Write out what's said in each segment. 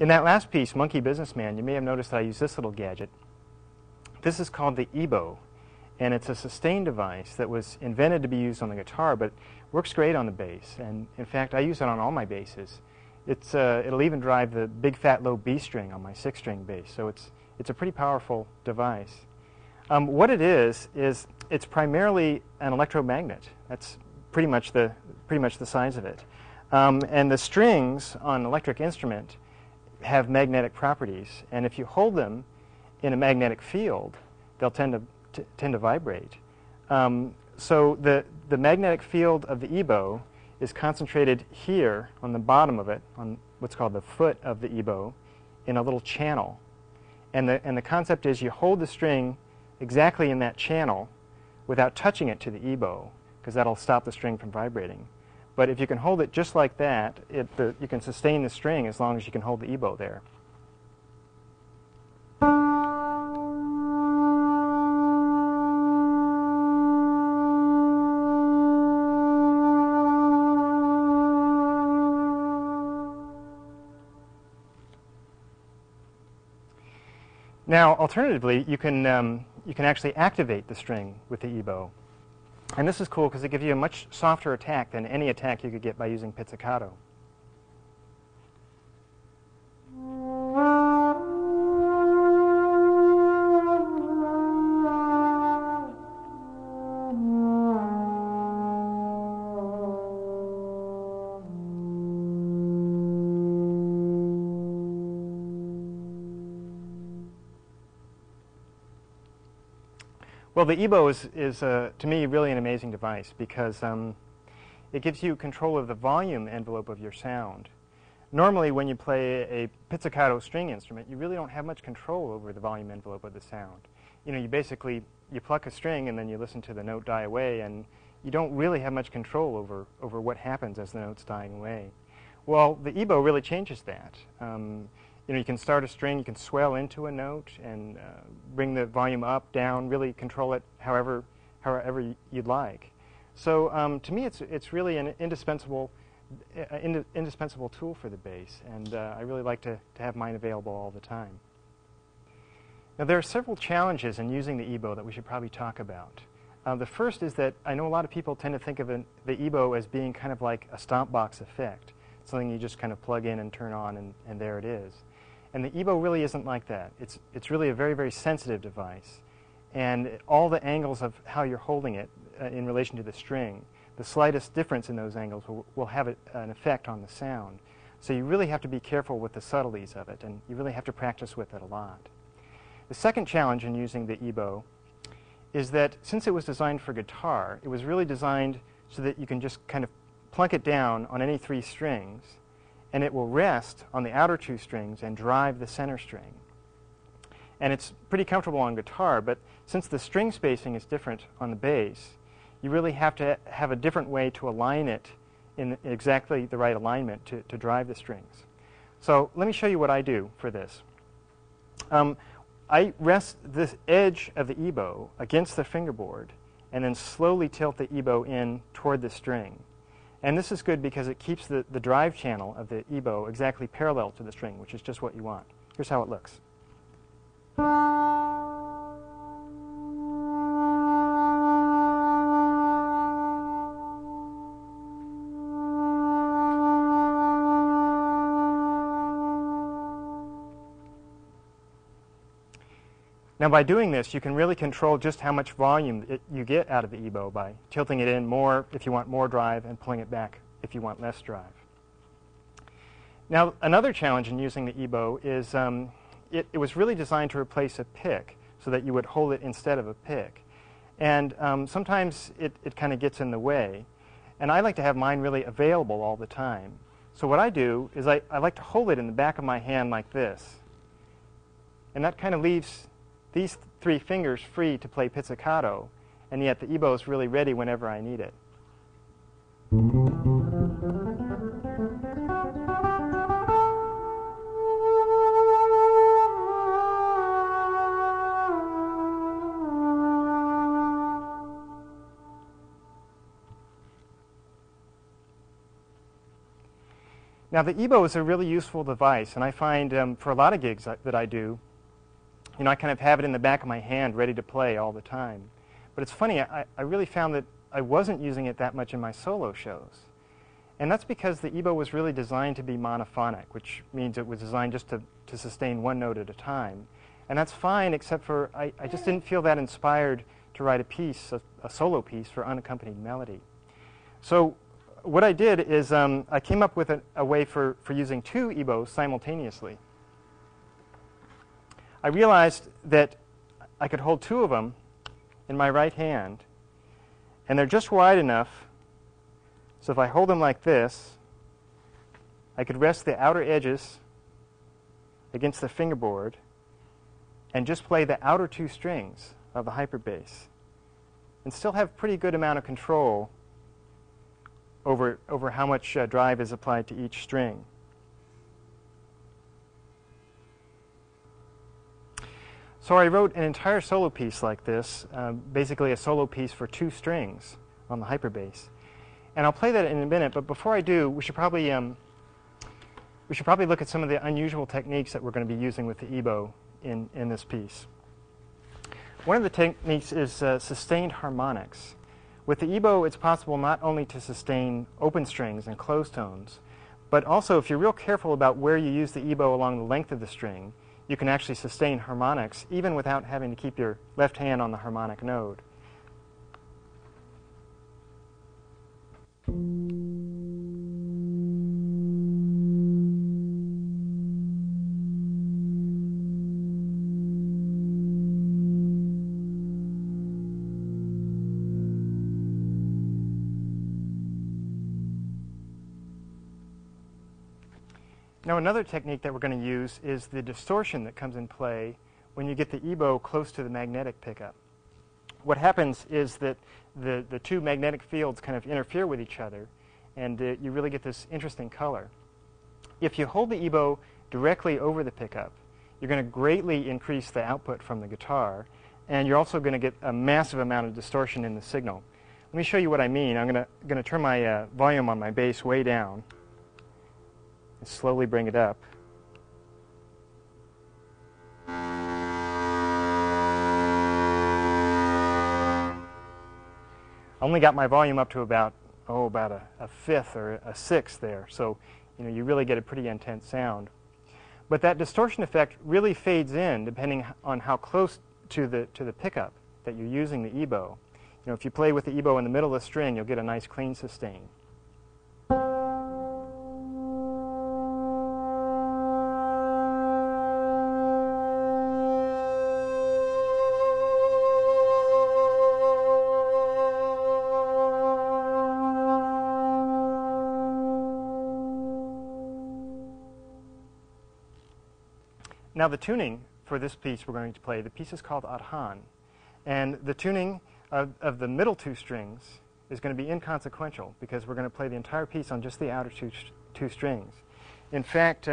In that last piece, Monkey Businessman, you may have noticed that I use this little gadget. This is called the EBow, and it's a sustain device that was invented to be used on the guitar, but works great on the bass. And in fact, I use it on all my basses. It'll even drive the big fat low B string on my 6-string bass, so it's a pretty powerful device. What it is it's primarily an electromagnet. That's pretty much the size of it. And the strings on an electric instrument have magnetic properties, and if you hold them in a magnetic field, they'll tend to vibrate. So the magnetic field of the EBow is concentrated here on the bottom of it, on what's called the foot of the EBow, in a little channel. And the concept is you hold the string exactly in that channel without touching it to the EBow, because that'll stop the string from vibrating. But if you can hold it just like that, you can sustain the string as long as you can hold the EBow there. Now, alternatively, you can actually activate the string with the EBow. And this is cool because it gives you a much softer attack than any attack you could get by using pizzicato. Well, the EBow is to me, really an amazing device because it gives you control of the volume envelope of your sound. Normally, when you play a pizzicato string instrument, you really don't have much control over the volume envelope of the sound. You know, you pluck a string and then you listen to the note die away, and you don't really have much control over what happens as the note's dying away. Well, the EBow really changes that. You know, you can start a string, you can swell into a note and bring the volume up, down, really control it however you'd like. So to me, it's really an indispensable tool for the bass, and I really like to have mine available all the time. Now, there are several challenges in using the EBow that we should probably talk about. The first is that I know a lot of people tend to think of the EBow as being kind of like a stomp box effect, something you just kind of plug in and turn on, and there it is. And the EBow really isn't like that. It's really a very, very sensitive device. And all the angles of how you're holding it in relation to the string, the slightest difference in those angles will have an effect on the sound. So you really have to be careful with the subtleties of it, and you really have to practice with it a lot. The second challenge in using the EBow is that since it was designed for guitar, it was really designed so that you can just kind of plunk it down on any 3 strings, and it will rest on the outer 2 strings and drive the center string. And it's pretty comfortable on guitar, but since the string spacing is different on the bass, you really have to have a different way to align it in exactly the right alignment to drive the strings. So let me show you what I do for this. I rest this edge of the EBow against the fingerboard and then slowly tilt the EBow in toward the string. And this is good because it keeps the drive channel of the EBow exactly parallel to the string, which is just what you want. Here's how it looks. Now, by doing this, you can really control just how much volume you get out of the EBow by tilting it in more if you want more drive and pulling it back if you want less drive. Now, another challenge in using the EBow is it was really designed to replace a pick so that you would hold it instead of a pick. And sometimes it kind of gets in the way. And I like to have mine really available all the time. So what I do is I like to hold it in the back of my hand like this. And that kind of leaves these 3 fingers free to play pizzicato, and yet the EBow is really ready whenever I need it. Now the EBow is a really useful device, and I find for a lot of gigs that I do, I kind of have it in the back of my hand ready to play all the time. But it's funny, I really found that I wasn't using it that much in my solo shows. And that's because the EBow was really designed to be monophonic, which means it was designed just to sustain one note at a time. And that's fine, except for I just didn't feel that inspired to write a piece, a solo piece for unaccompanied melody. So what I did is I came up with a way for using two EBows simultaneously. I realized that I could hold two of them in my right hand, and they're just wide enough so if I hold them like this, I could rest the outer edges against the fingerboard and just play the outer two strings of the hyperbass and still have pretty good amount of control over how much drive is applied to each string. So I wrote an entire solo piece like this, basically a solo piece for two strings on the hyperbass. And I'll play that in a minute, but before I do, we should probably look at some of the unusual techniques that we're going to be using with the EBow in this piece. One of the techniques is sustained harmonics. With the EBow, it's possible not only to sustain open strings and closed tones, but also if you're real careful about where you use the EBow along the length of the string, you can actually sustain harmonics even without having to keep your left hand on the harmonic node. Now another technique that we're going to use is the distortion that comes in play when you get the EBow close to the magnetic pickup. What happens is that the two magnetic fields kind of interfere with each other, and you really get this interesting color. If you hold the EBow directly over the pickup, you're going to greatly increase the output from the guitar, and you're also going to get a massive amount of distortion in the signal. Let me show you what I mean. I'm going to turn my volume on my bass way down and slowly bring it up. I only got my volume up to about a fifth or a sixth there, so you really get a pretty intense sound. But that distortion effect really fades in depending on how close to the pickup that you're using the EBow. If you play with the EBow in the middle of the string, you'll get a nice clean sustain. Now the tuning for this piece we're going to play, the piece is called Adhan. And the tuning of the middle two strings is going to be inconsequential because we're going to play the entire piece on just the outer two strings. In fact,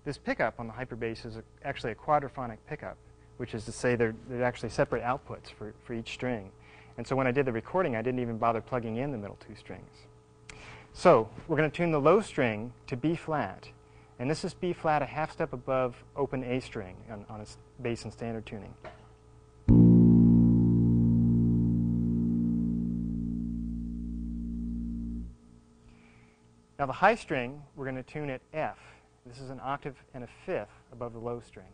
this pickup on the hyperbass is actually a quadraphonic pickup, which is to say they're actually separate outputs for each string. And so when I did the recording, I didn't even bother plugging in the middle two strings. So we're going to tune the low string to B flat. And this is B flat, a half step above open A string on its bass and standard tuning. Now the high string, we're going to tune at F. This is an octave and a fifth above the low string.